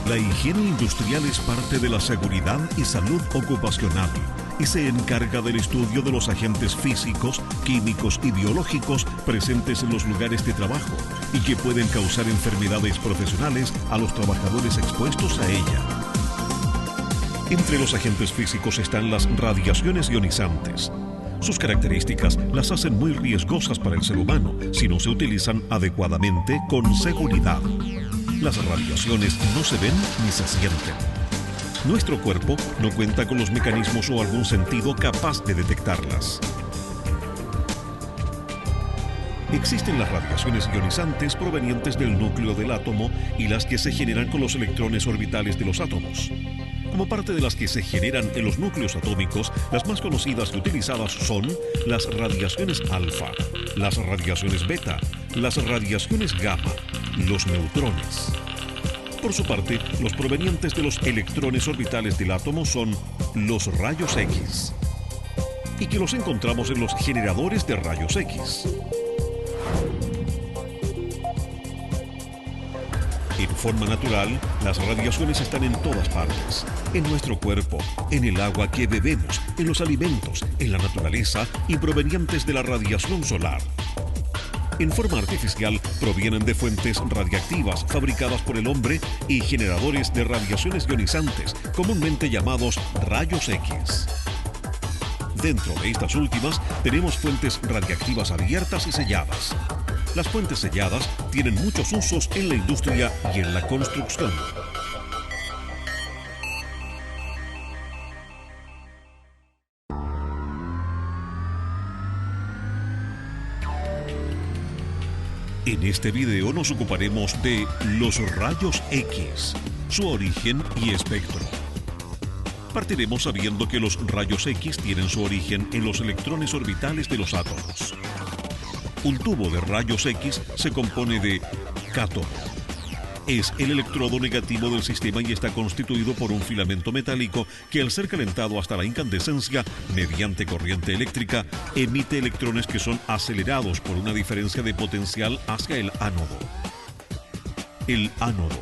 La higiene industrial es parte de la seguridad y salud ocupacional y se encarga del estudio de los agentes físicos, químicos y biológicos presentes en los lugares de trabajo y que pueden causar enfermedades profesionales a los trabajadores expuestos a ella. Entre los agentes físicos están las radiaciones ionizantes. Sus características las hacen muy riesgosas para el ser humano si no se utilizan adecuadamente con seguridad. Las radiaciones no se ven ni se sienten. Nuestro cuerpo no cuenta con los mecanismos o algún sentido capaz de detectarlas. Existen las radiaciones ionizantes provenientes del núcleo del átomo y las que se generan con los electrones orbitales de los átomos. Como parte de las que se generan en los núcleos atómicos, las más conocidas y utilizadas son las radiaciones alfa, las radiaciones beta, las radiaciones gamma y los neutrones. Por su parte, los provenientes de los electrones orbitales del átomo son los rayos X, y que los encontramos en los generadores de rayos X. En forma natural, las radiaciones están en todas partes, en nuestro cuerpo, en el agua que bebemos, en los alimentos, en la naturaleza y provenientes de la radiación solar. En forma artificial, provienen de fuentes radiactivas fabricadas por el hombre y generadores de radiaciones ionizantes, comúnmente llamados rayos X. Dentro de estas últimas, tenemos fuentes radiactivas abiertas y selladas. Las fuentes selladas tienen muchos usos en la industria y en la construcción. En este video nos ocuparemos de los rayos X, su origen y espectro. Partiremos sabiendo que los rayos X tienen su origen en los electrones orbitales de los átomos. Un tubo de rayos X se compone de cátodo. Es el electrodo negativo del sistema y está constituido por un filamento metálico que, al ser calentado hasta la incandescencia mediante corriente eléctrica, emite electrones que son acelerados por una diferencia de potencial hacia el ánodo. El ánodo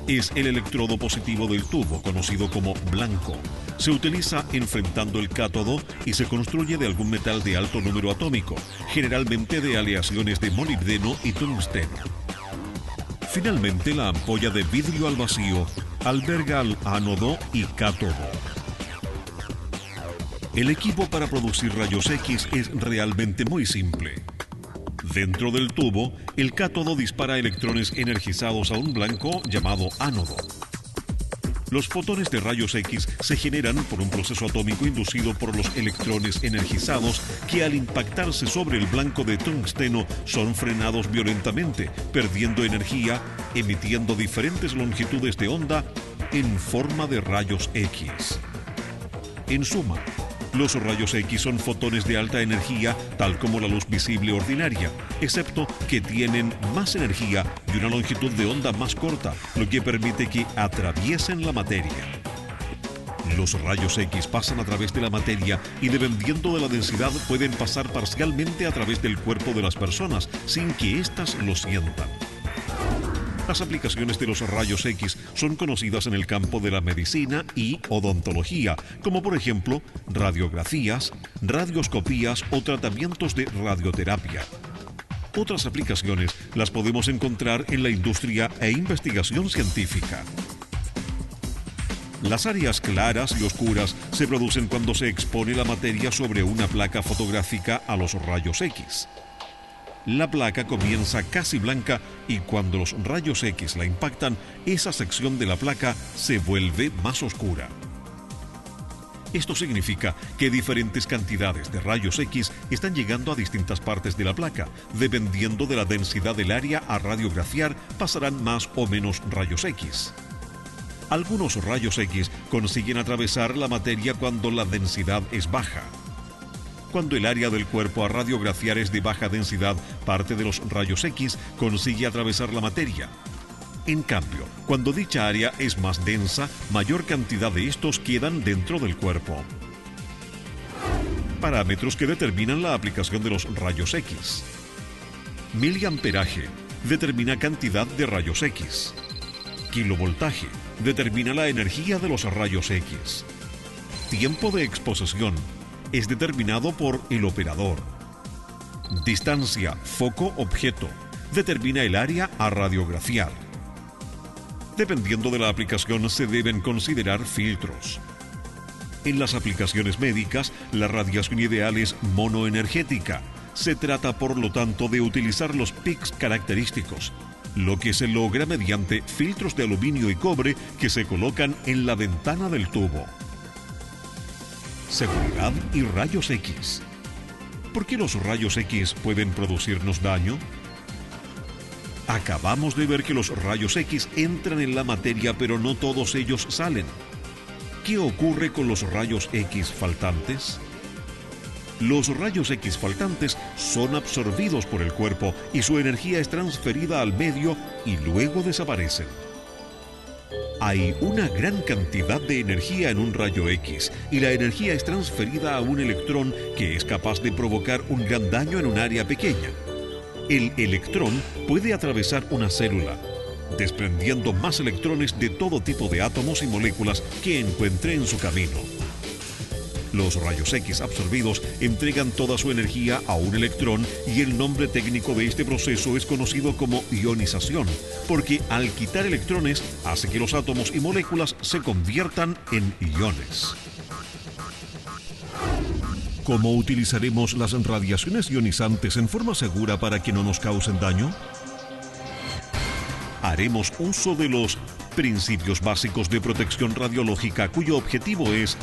es el electrodo positivo del tubo, conocido como blanco. Se utiliza enfrentando el cátodo y se construye de algún metal de alto número atómico, generalmente de aleaciones de molibdeno y tungsteno. Finalmente, la ampolla de vidrio al vacío alberga al ánodo y cátodo. El equipo para producir rayos X es realmente muy simple. Dentro del tubo, el cátodo dispara electrones energizados a un blanco llamado ánodo. Los fotones de rayos X se generan por un proceso atómico inducido por los electrones energizados que, al impactarse sobre el blanco de tungsteno, son frenados violentamente, perdiendo energía, emitiendo diferentes longitudes de onda en forma de rayos X. En suma, los rayos X son fotones de alta energía, tal como la luz visible ordinaria, excepto que tienen más energía y una longitud de onda más corta, lo que permite que atraviesen la materia. Los rayos X pasan a través de la materia y, dependiendo de la densidad, pueden pasar parcialmente a través del cuerpo de las personas sin que éstas lo sientan. Las aplicaciones de los rayos X son conocidas en el campo de la medicina y odontología, como por ejemplo radiografías, radioscopías o tratamientos de radioterapia. Otras aplicaciones las podemos encontrar en la industria e investigación científica. Las áreas claras y oscuras se producen cuando se expone la materia sobre una placa fotográfica a los rayos X. La placa comienza casi blanca y cuando los rayos X la impactan, esa sección de la placa se vuelve más oscura. Esto significa que diferentes cantidades de rayos X están llegando a distintas partes de la placa. Dependiendo de la densidad del área a radiografiar, pasarán más o menos rayos X. Algunos rayos X consiguen atravesar la materia cuando la densidad es baja. Cuando el área del cuerpo a radiografiar es de baja densidad, parte de los rayos X consigue atravesar la materia. En cambio, cuando dicha área es más densa, mayor cantidad de estos quedan dentro del cuerpo. Parámetros que determinan la aplicación de los rayos X. Miliamperaje determina cantidad de rayos X. Kilovoltaje determina la energía de los rayos X. Tiempo de exposición es determinado por el operador. Distancia foco-objeto determina el área a radiografiar. Dependiendo de la aplicación se deben considerar filtros. En las aplicaciones médicas, la radiación ideal es monoenergética. Se trata, por lo tanto, de utilizar los pics característicos, lo que se logra mediante filtros de aluminio y cobre que se colocan en la ventana del tubo. Seguridad y rayos X. ¿Por qué los rayos X pueden producirnos daño? Acabamos de ver que los rayos X entran en la materia, pero no todos ellos salen. ¿Qué ocurre con los rayos X faltantes? Los rayos X faltantes son absorbidos por el cuerpo y su energía es transferida al medio y luego desaparecen. Hay una gran cantidad de energía en un rayo X y la energía es transferida a un electrón que es capaz de provocar un gran daño en un área pequeña. El electrón puede atravesar una célula, desprendiendo más electrones de todo tipo de átomos y moléculas que encuentre en su camino. Los rayos X absorbidos entregan toda su energía a un electrón y el nombre técnico de este proceso es conocido como ionización, porque al quitar electrones hace que los átomos y moléculas se conviertan en iones. ¿Cómo utilizaremos las radiaciones ionizantes en forma segura para que no nos causen daño? Haremos uso de los principios básicos de protección radiológica, cuyo objetivo es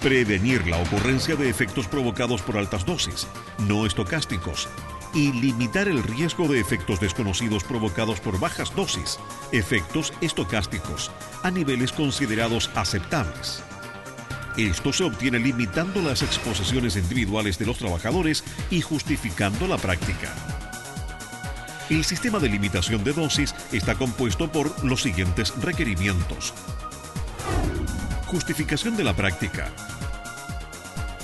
prevenir la ocurrencia de efectos provocados por altas dosis, no estocásticos, y limitar el riesgo de efectos desconocidos provocados por bajas dosis, efectos estocásticos, a niveles considerados aceptables. Esto se obtiene limitando las exposiciones individuales de los trabajadores y justificando la práctica. El sistema de limitación de dosis está compuesto por los siguientes requerimientos. Justificación de la práctica.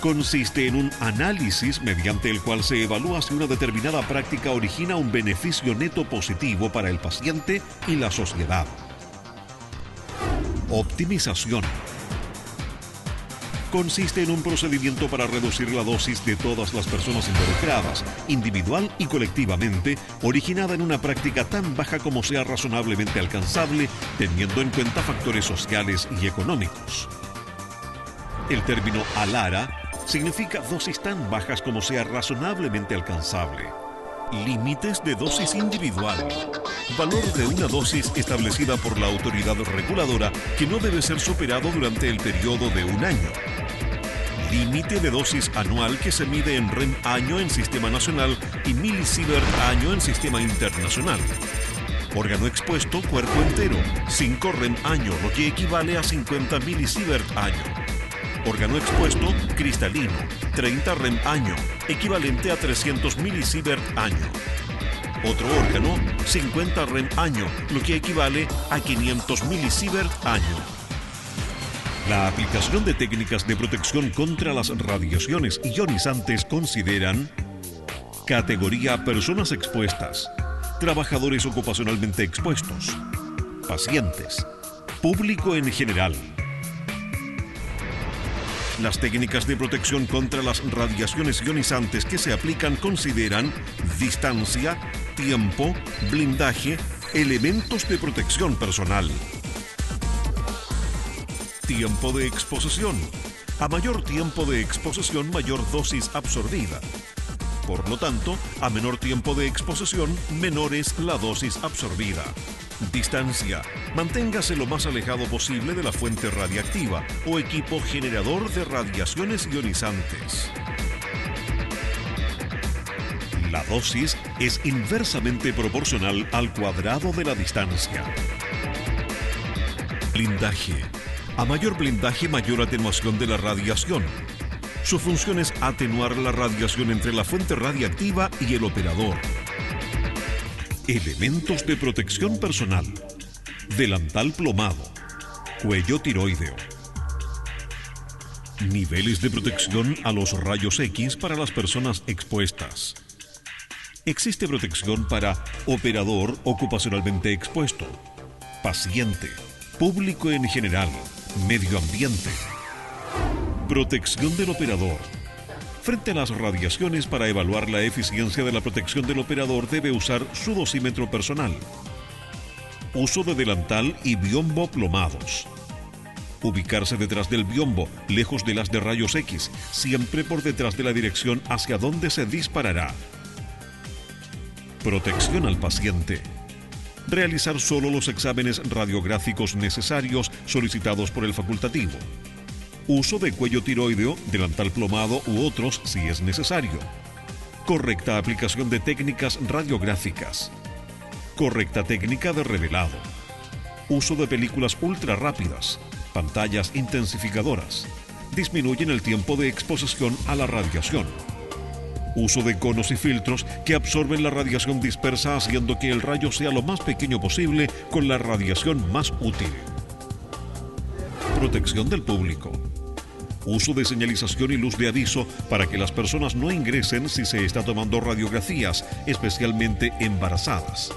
Consiste en un análisis mediante el cual se evalúa si una determinada práctica origina un beneficio neto positivo para el paciente y la sociedad. Optimización. Consiste en un procedimiento para reducir la dosis de todas las personas involucradas, individual y colectivamente, originada en una práctica tan baja como sea razonablemente alcanzable, teniendo en cuenta factores sociales y económicos. El término ALARA significa dosis tan bajas como sea razonablemente alcanzable. Límites de dosis individual. Valor de una dosis establecida por la autoridad reguladora que no debe ser superado durante el periodo de un año. Límite de dosis anual que se mide en REM año en sistema nacional y milisievert año en sistema internacional. Órgano expuesto, cuerpo entero, 5 REM año, lo que equivale a 50 milisievert año. Órgano expuesto, cristalino, 30 REM año, equivalente a 300 milisievert año. Otro órgano, 50 REM año, lo que equivale a 500 milisievert año. La aplicación de técnicas de protección contra las radiaciones ionizantes consideran categoría personas expuestas, trabajadores ocupacionalmente expuestos, pacientes, público en general. Las técnicas de protección contra las radiaciones ionizantes que se aplican consideran distancia, tiempo, blindaje, elementos de protección personal. Tiempo de exposición. A mayor tiempo de exposición, mayor dosis absorbida. Por lo tanto, a menor tiempo de exposición, menor es la dosis absorbida. Distancia. Manténgase lo más alejado posible de la fuente radiactiva o equipo generador de radiaciones ionizantes. La dosis es inversamente proporcional al cuadrado de la distancia. Blindaje. A mayor blindaje, mayor atenuación de la radiación. Su función es atenuar la radiación entre la fuente radiactiva y el operador. Elementos de protección personal. Delantal plomado. Cuello tiroideo. Niveles de protección a los rayos X para las personas expuestas. Existe protección para operador ocupacionalmente expuesto, paciente, público en general, medio ambiente. Protección del operador. Frente a las radiaciones, para evaluar la eficiencia de la protección del operador debe usar su dosímetro personal. Uso de delantal y biombo plomados. Ubicarse detrás del biombo, lejos de las de rayos X, siempre por detrás de la dirección hacia donde se disparará. Protección al paciente. Realizar solo los exámenes radiográficos necesarios solicitados por el facultativo. Uso de cuello tiroideo, delantal plomado u otros si es necesario. Correcta aplicación de técnicas radiográficas. Correcta técnica de revelado. Uso de películas ultra rápidas, pantallas intensificadoras. Disminuyen el tiempo de exposición a la radiación. Uso de conos y filtros que absorben la radiación dispersa, haciendo que el rayo sea lo más pequeño posible con la radiación más útil. Protección del público. Uso de señalización y luz de aviso para que las personas no ingresen si se está tomando radiografías, especialmente embarazadas.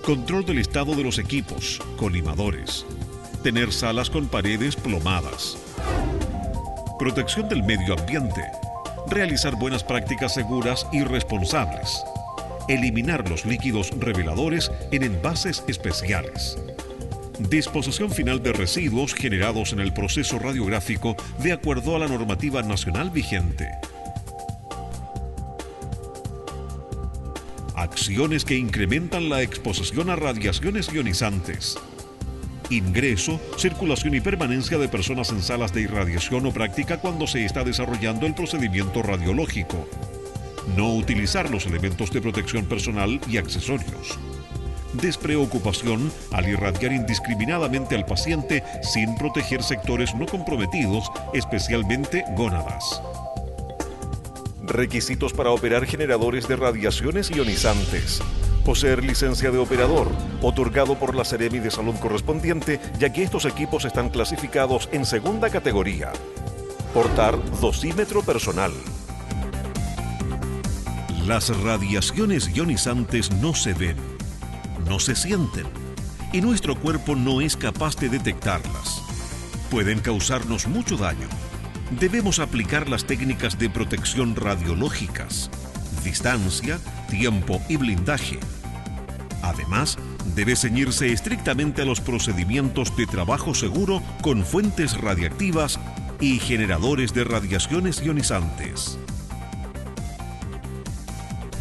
Control del estado de los equipos, colimadores. Tener salas con paredes plomadas. Protección del medio ambiente. Realizar buenas prácticas seguras y responsables. Eliminar los líquidos reveladores en envases especiales. Disposición final de residuos generados en el proceso radiográfico de acuerdo a la normativa nacional vigente. Acciones que incrementan la exposición a radiaciones ionizantes. Ingreso, circulación y permanencia de personas en salas de irradiación o práctica cuando se está desarrollando el procedimiento radiológico. No utilizar los elementos de protección personal y accesorios. Despreocupación al irradiar indiscriminadamente al paciente sin proteger sectores no comprometidos, especialmente gónadas. Requisitos para operar generadores de radiaciones ionizantes. Poseer licencia de operador, otorgado por la Seremi de Salud correspondiente, ya que estos equipos están clasificados en segunda categoría. Portar dosímetro personal. Las radiaciones ionizantes no se ven, no se sienten, y nuestro cuerpo no es capaz de detectarlas. Pueden causarnos mucho daño. Debemos aplicar las técnicas de protección radiológicas, distancia, tiempo y blindaje. Además, debe ceñirse estrictamente a los procedimientos de trabajo seguro con fuentes radiactivas y generadores de radiaciones ionizantes.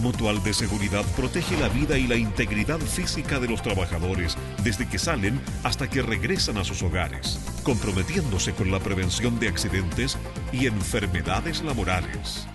Mutual de Seguridad protege la vida y la integridad física de los trabajadores desde que salen hasta que regresan a sus hogares, comprometiéndose con la prevención de accidentes y enfermedades laborales.